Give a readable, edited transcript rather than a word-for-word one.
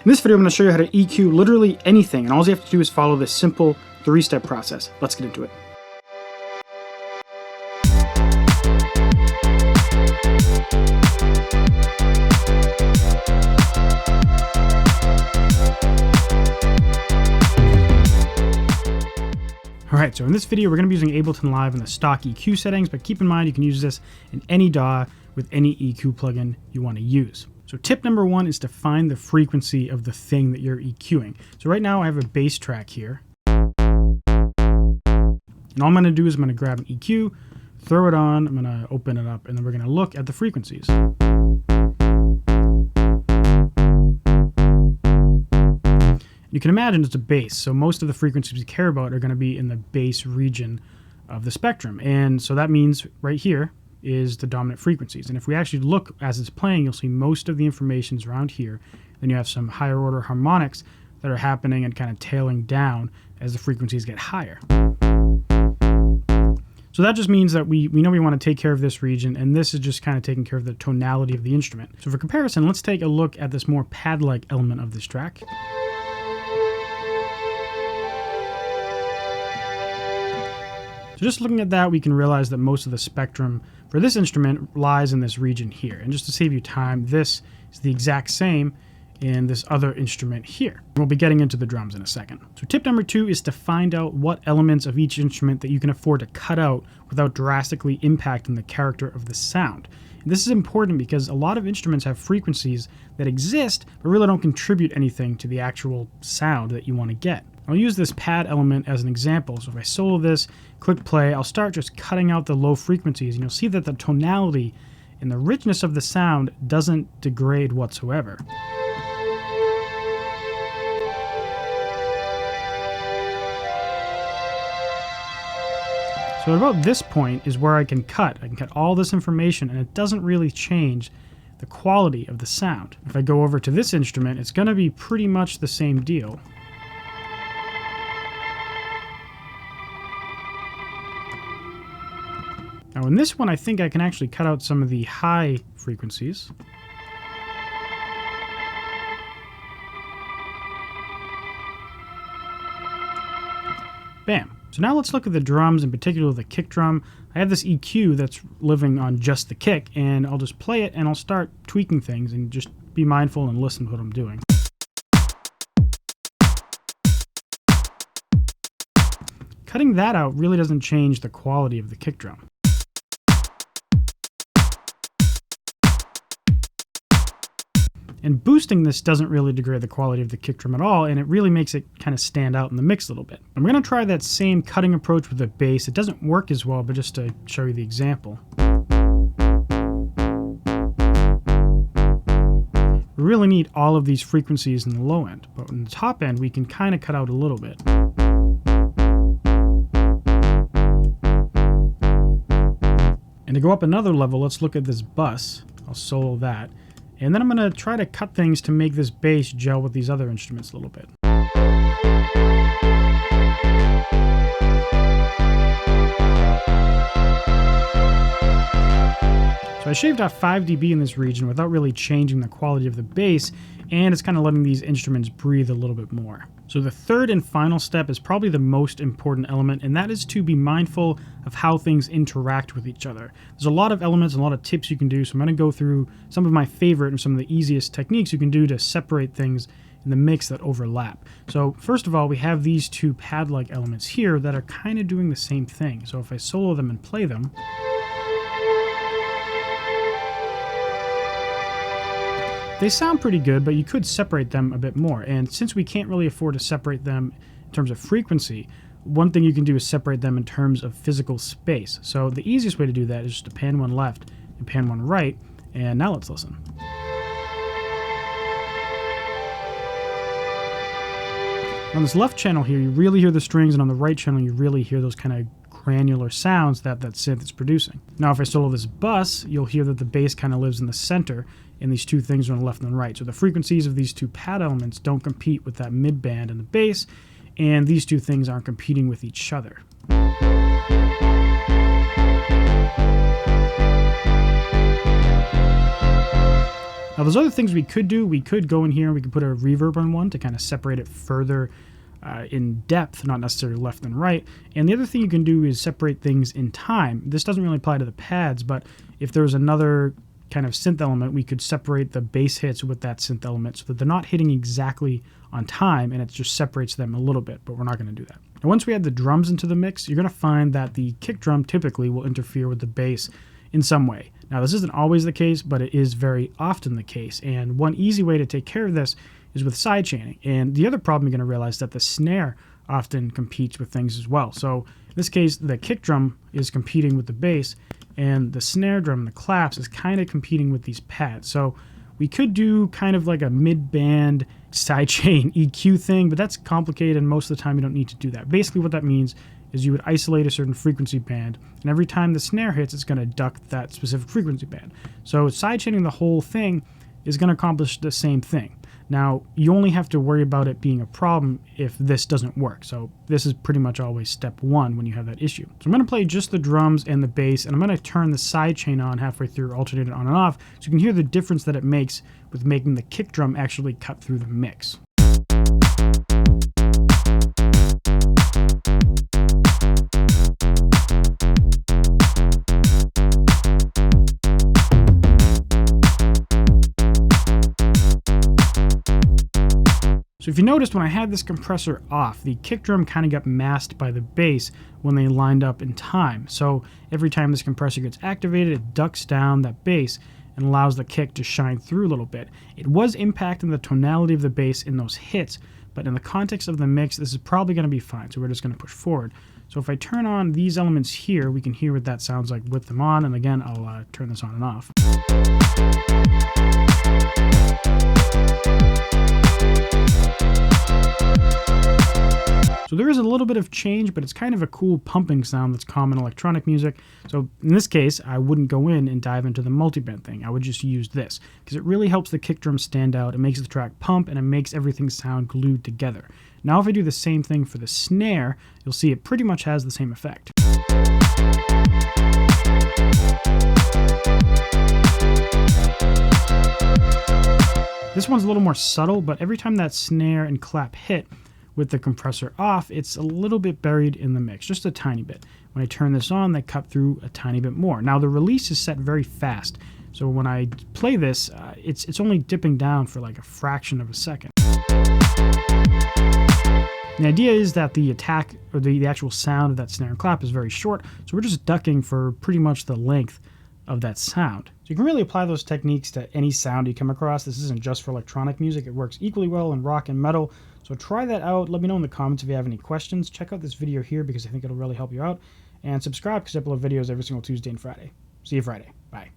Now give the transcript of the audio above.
In this video, I'm going to show you how to EQ literally anything, and all you have to do is follow this simple 3-step process. Let's get into it. Alright, so in this video, we're going to be using Ableton Live in the stock EQ settings, but keep in mind you can use this in any DAW with any EQ plugin you want to use. So tip number 1 is to find the frequency of the thing that you're EQing. So right now I have a bass track here. And all I'm going to do is I'm going to grab an EQ, throw it on, I'm going to open it up, and then we're going to look at the frequencies. You can imagine it's a bass, so most of the frequencies we care about are going to be in the bass region of the spectrum. And so that means right here is the dominant frequencies. And if we actually look as it's playing, you'll see most of the information is around here. Then you have some higher order harmonics that are happening and kind of tailing down as the frequencies get higher. So that just means that we know we want to take care of this region, and this is just kind of taking care of the tonality of the instrument. So for comparison, let's take a look at this more pad-like element of this track. So just looking at that, we can realize that most of the spectrum for this instrument lies in this region here. And just to save you time, this is the exact same in this other instrument here. We'll be getting into the drums in a second. So tip number 2 is to find out what elements of each instrument that you can afford to cut out without drastically impacting the character of the sound. And this is important because a lot of instruments have frequencies that exist but really don't contribute anything to the actual sound that you want to get. I'll use this pad element as an example. So if I solo this, click play, I'll start just cutting out the low frequencies, and you'll see that the tonality and the richness of the sound doesn't degrade whatsoever. So at about this point is where I can cut all this information, and it doesn't really change the quality of the sound. If I go over to this instrument, it's going to be pretty much the same deal. Now in this one, I think I can actually cut out some of the high frequencies. Bam. So now let's look at the drums, in particular the kick drum. I have this EQ that's living on just the kick, and I'll just play it and I'll start tweaking things and just be mindful and listen to what I'm doing. Cutting that out really doesn't change the quality of the kick drum. And boosting this doesn't really degrade the quality of the kick drum at all, and it really makes it kind of stand out in the mix a little bit. I'm going to try that same cutting approach with the bass. It doesn't work as well, but just to show you the example. We really need all of these frequencies in the low end, but in the top end we can kind of cut out a little bit. And to go up another level, let's look at this bus. I'll solo that. And then I'm going to try to cut things to make this bass gel with these other instruments a little bit. So I shaved off 5 dB in this region without really changing the quality of the bass, and it's kind of letting these instruments breathe a little bit more. So the third and final step is probably the most important element, and that is to be mindful of how things interact with each other. There's a lot of elements and a lot of tips you can do, so I'm going to go through some of my favorite and some of the easiest techniques you can do to separate things in the mix that overlap. So first of all, we have these two pad-like elements here that are kind of doing the same thing. So if I solo them and play them, they sound pretty good, but you could separate them a bit more. And since we can't really afford to separate them in terms of frequency, one thing you can do is separate them in terms of physical space. So the easiest way to do that is just to pan one left and pan one right. And now let's listen. On this left channel here, you really hear the strings, and on the right channel, you really hear those kind of granular sounds that synth is producing. Now if I solo this bus, you'll hear that the bass kind of lives in the center, and these two things are on the left and the right. So the frequencies of these two pad elements don't compete with that mid band and the bass, and these two things aren't competing with each other. Now there's other things we could do. We could go in here and we could put a reverb on one to kind of separate it further in depth, not necessarily left and right. And the other thing you can do is separate things in time. This doesn't really apply to the pads, but if there's another kind of synth element, we could separate the bass hits with that synth element so that they're not hitting exactly on time, and it just separates them a little bit, but we're not going to do that. And once we add the drums into the mix, you're going to find that the kick drum typically will interfere with the bass in some way. Now, this isn't always the case, but it is very often the case. And one easy way to take care of this is with sidechaining. And the other problem you're going to realize is that the snare often competes with things as well. So in this case, the kick drum is competing with the bass, and the snare drum, the claps, is kind of competing with these pads. So we could do kind of like a mid-band sidechain EQ thing, but that's complicated, and most of the time you don't need to do that. Basically what that means is you would isolate a certain frequency band, and every time the snare hits, it's going to duck that specific frequency band. So sidechaining the whole thing is going to accomplish the same thing. Now, you only have to worry about it being a problem if this doesn't work. So this is pretty much always step one when you have that issue. So I'm going to play just the drums and the bass, and I'm going to turn the sidechain on halfway through, alternate it on and off, so you can hear the difference that it makes with making the kick drum actually cut through the mix. So if you noticed, when I had this compressor off, the kick drum kind of got masked by the bass when they lined up in time. So every time this compressor gets activated, it ducks down that bass and allows the kick to shine through a little bit. It was impacting the tonality of the bass in those hits, but in the context of the mix, this is probably going to be fine. So we're just going to push forward. So if I turn on these elements here, we can hear what that sounds like with them on. And again, I'll turn this on and off. So there is a little bit of change, but it's kind of a cool pumping sound that's common in electronic music. So in this case, I wouldn't go in and dive into the multiband thing. I would just use this because it really helps the kick drum stand out. It makes the track pump, and it makes everything sound glued together. Now, if I do the same thing for the snare, you'll see it pretty much has the same effect. This one's a little more subtle, but every time that snare and clap hit, with the compressor off, it's a little bit buried in the mix, just a tiny bit. When I turn this on, they cut through a tiny bit more. Now, the release is set very fast, so when I play this, it's only dipping down for like a fraction of a second. The idea is that the attack, or the actual sound of that snare and clap, is very short, so we're just ducking for pretty much the length of that sound. So you can really apply those techniques to any sound you come across. This isn't just for electronic music. It works equally well in rock and metal. So try that out. Let me know in the comments if you have any questions. Check out this video here because I think it'll really help you out. And subscribe because I upload videos every single Tuesday and Friday. See you Friday. Bye.